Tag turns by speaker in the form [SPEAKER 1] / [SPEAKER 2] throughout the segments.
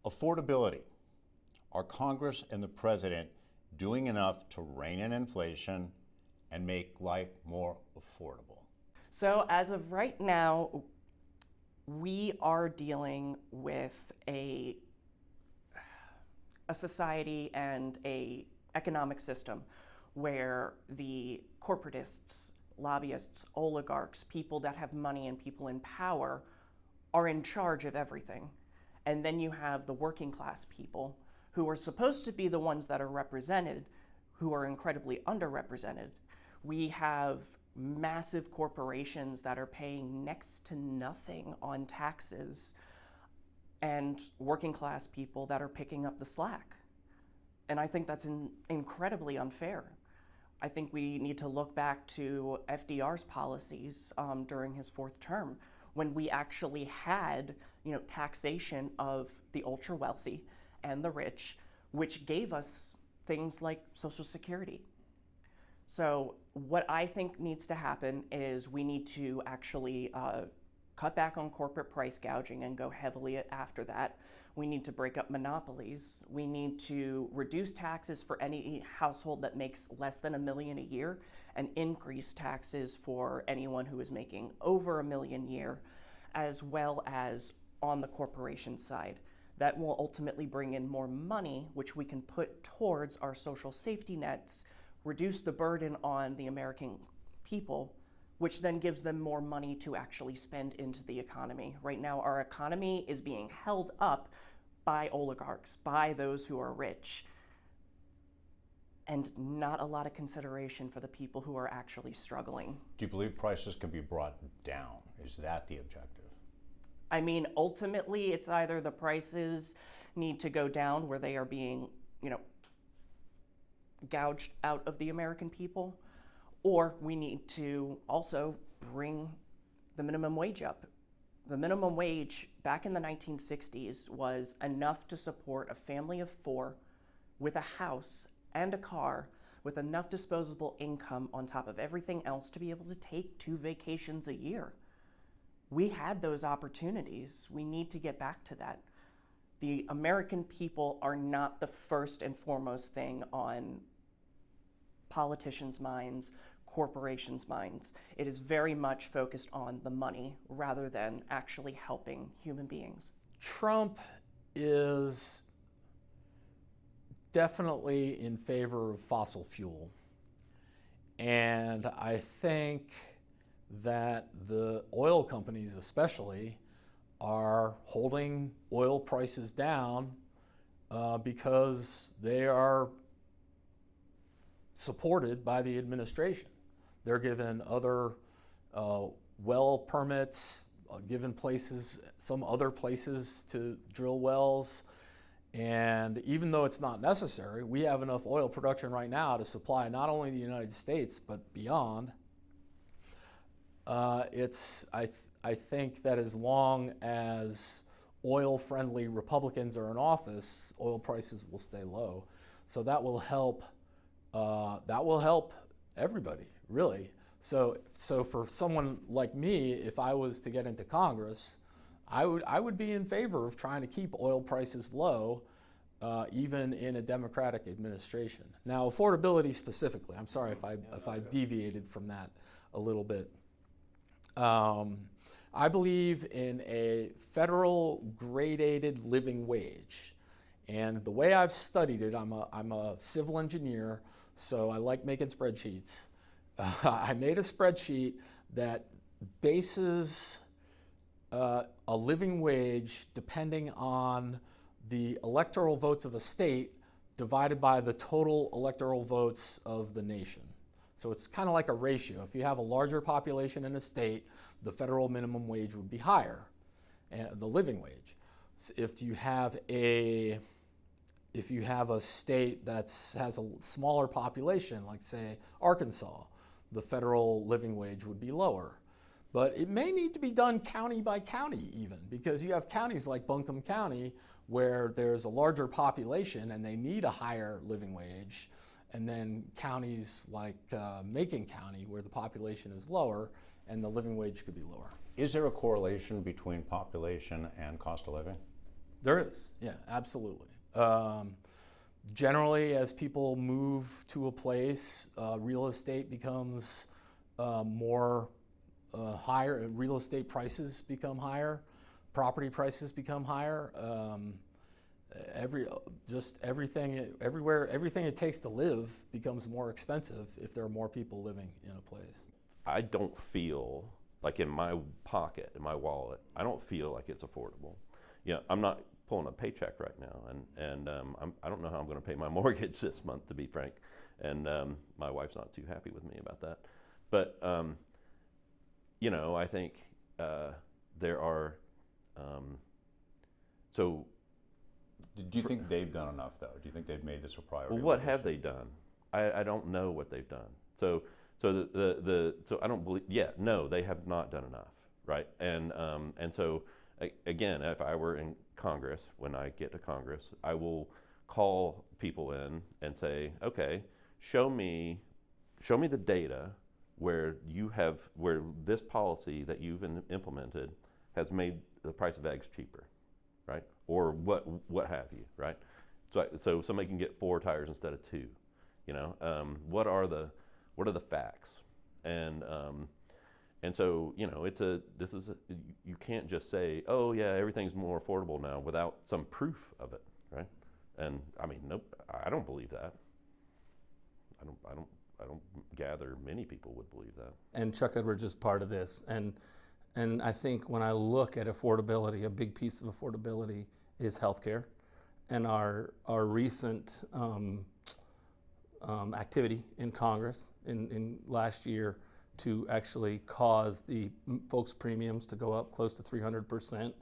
[SPEAKER 1] Affordability. Are Congress and the President doing enough to rein in inflation and make life more affordable?
[SPEAKER 2] So as of right now, we are dealing with a society and a economic system where the corporatists, lobbyists, oligarchs, people that have money and people in power are in charge of everything. And then you have the working class people who are supposed to be the ones that are represented, who are incredibly underrepresented. We have massive corporations that are paying next to nothing on taxes, and working class people that are picking up the slack. And I think that's incredibly unfair. I think we need to look back to FDR's policies during his fourth term, when we actually had, taxation of the ultra wealthy and the rich, which gave us things like Social Security. So what I think needs to happen is we need to actually cut back on corporate price gouging and go heavily after that. We need to break up monopolies. We need to reduce taxes for any household that makes less than $1 million a year and increase taxes for anyone who is making over $1 million a year, as well as on the corporation side. That will ultimately bring in more money, which we can put towards our social safety nets, reduce the burden on the American people, which then gives them more money to actually spend into the economy. Right now, our economy is being held up by oligarchs, by those who are rich, and not a lot of consideration for the people who are actually struggling.
[SPEAKER 1] Do you believe prices can be brought down? Is that the objective?
[SPEAKER 2] I mean, ultimately, it's either the prices need to go down where they are being, gouged out of the American people, or we need to also bring the minimum wage up. The minimum wage back in the 1960s was enough to support a family of 4 with a house and a car, with enough disposable income on top of everything else to be able to take 2 vacations a year. We had those opportunities. We need to get back to that. The American people are not the first and foremost thing on politicians' minds, corporations' minds. It is very much focused on the money rather than actually helping human beings.
[SPEAKER 3] Trump is definitely in favor of fossil fuel. And I think that the oil companies especially are holding oil prices down because they are supported by the administration. They're given other well permits, given places, some other places to drill wells. And even though it's not necessary, we have enough oil production right now to supply not only the United States, but beyond. I think that as long as oil-friendly Republicans are in office, oil prices will stay low. So that will help. That will help everybody, really. So for someone like me, if I was to get into Congress, I would be in favor of trying to keep oil prices low, even in a Democratic administration. Now, affordability specifically, I'm sorry if I've deviated from that a little bit. I believe in a federal gradated living wage. And the way I've studied it, I'm a civil engineer, so I like making spreadsheets. I made a spreadsheet that bases a living wage depending on the electoral votes of a state divided by the total electoral votes of the nation. So it's kind of like a ratio. If you have a larger population in a state, the federal minimum wage would be higher, and the living wage. So if you have a state that has a smaller population, like say Arkansas, the federal living wage would be lower. But it may need to be done county by county even, because you have counties like Buncombe County where there's a larger population and they need a higher living wage, and then counties like Macon County where the population is lower and the living wage could be lower.
[SPEAKER 1] Is there a correlation between population and cost of living?
[SPEAKER 3] There is, yeah, absolutely. Generally, as people move to a place, real estate becomes more higher. Real estate prices become higher, property prices become higher. Everything it takes to live becomes more expensive if there are more people living in a place.
[SPEAKER 4] I don't feel like in my pocket, in my wallet, I don't feel like it's affordable. I'm not pulling a paycheck right now, and I don't know how I'm going to pay my mortgage this month, to be frank, and my wife's not too happy with me about that. But I think there are so.
[SPEAKER 1] Do you think they've done enough, though? Do you think they've made this a priority?
[SPEAKER 4] Well, what have they done? I don't know what they've done. So I don't believe. Yeah, no, they have not done enough, right? And so again, if I were in Congress, when I get to Congress, I will call people in and say, okay, show me the data where this policy that you've implemented has made the price of eggs cheaper, right? Or what have you, right? So somebody can get 4 tires instead of 2. What are the facts? And so you can't just say, oh yeah, everything's more affordable now without some proof of it, right? And I mean, nope, I don't believe that. I don't gather many people would believe that.
[SPEAKER 5] And Chuck Edwards is part of this. And I think when I look at affordability, a big piece of affordability is healthcare. And our recent activity in Congress in last year to actually cause the folks' premiums to go up close to 300%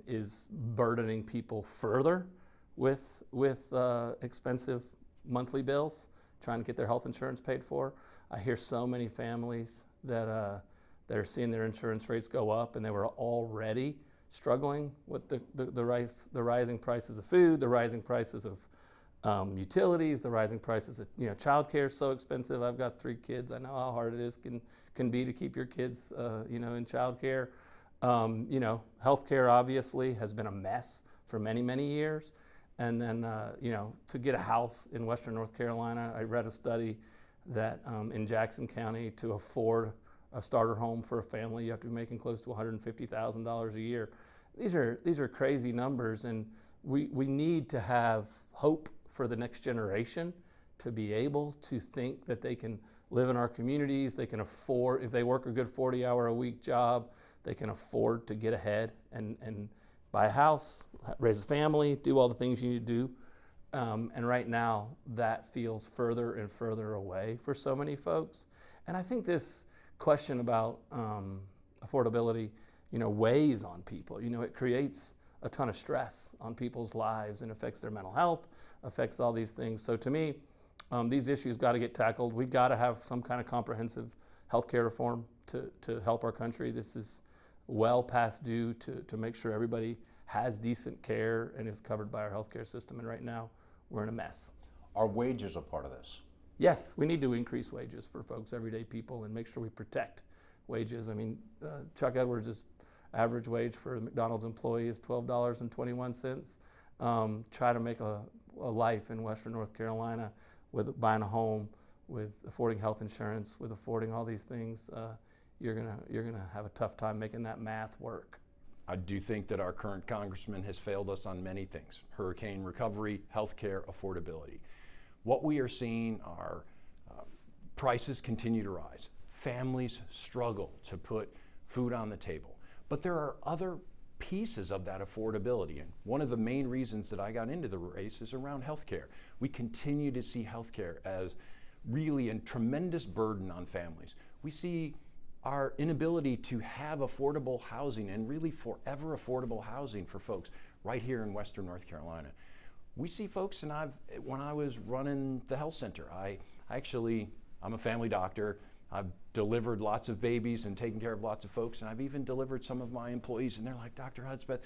[SPEAKER 5] is burdening people further with expensive monthly bills, trying to get their health insurance paid for. I hear so many families that are seeing their insurance rates go up, and they were already struggling with the rising prices of food, the rising prices of utilities, the rising prices of childcare is so expensive. I've got 3 kids. I know how hard it is can be to keep your kids in childcare. Healthcare obviously has been a mess for many years. And then to get a house in Western North Carolina, I read a study that in Jackson County, to afford a starter home for a family, you have to be making close to $150,000 a year. These are crazy numbers, and we need to have hope for the next generation to be able to think that they can live in our communities, they can afford, if they work a good 40-hour-a-week job, they can afford to get ahead and buy a house, raise a family, do all the things you need to do. And right now, that feels further and further away for so many folks. And I think this question about affordability, weighs on people. It creates a ton of stress on people's lives and affects their mental health, affects all these things. So to me, these issues got to get tackled. We've got to have some kind of comprehensive healthcare reform to help our country. This is well past due to make sure everybody has decent care and is covered by our healthcare system. And right now, we're in a mess.
[SPEAKER 1] Are wages a part of this?
[SPEAKER 5] Yes, we need to increase wages for folks, everyday people, and make sure we protect wages. I mean, Chuck Edwards' average wage for a McDonald's employee is $12.21. Try to make a life in Western North Carolina with buying a home, with affording health insurance, with affording all these things. You're gonna have a tough time making that math work.
[SPEAKER 6] I do think that our current congressman has failed us on many things: hurricane recovery, healthcare, affordability. What we are seeing are prices continue to rise. Families struggle to put food on the table. But there are other pieces of that affordability. And one of the main reasons that I got into the race is around healthcare. We continue to see healthcare as really a tremendous burden on families. We see our inability to have affordable housing, and really forever affordable housing for folks right here in Western North Carolina. We see folks, and when I was running the health center, I'm a family doctor. I've delivered lots of babies and taken care of lots of folks, and I've even delivered some of my employees, and they're like, Dr. Hudspeth,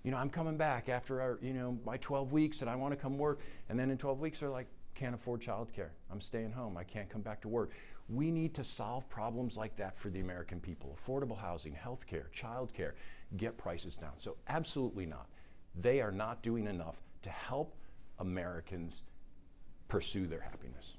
[SPEAKER 6] I'm coming back after my 12 weeks and I want to come work. And then in 12 weeks, they're like, can't afford childcare. I'm staying home. I can't come back to work. We need to solve problems like that for the American people. Affordable housing, healthcare, childcare, get prices down. So absolutely not. they are not doing enough to help Americans pursue their happiness.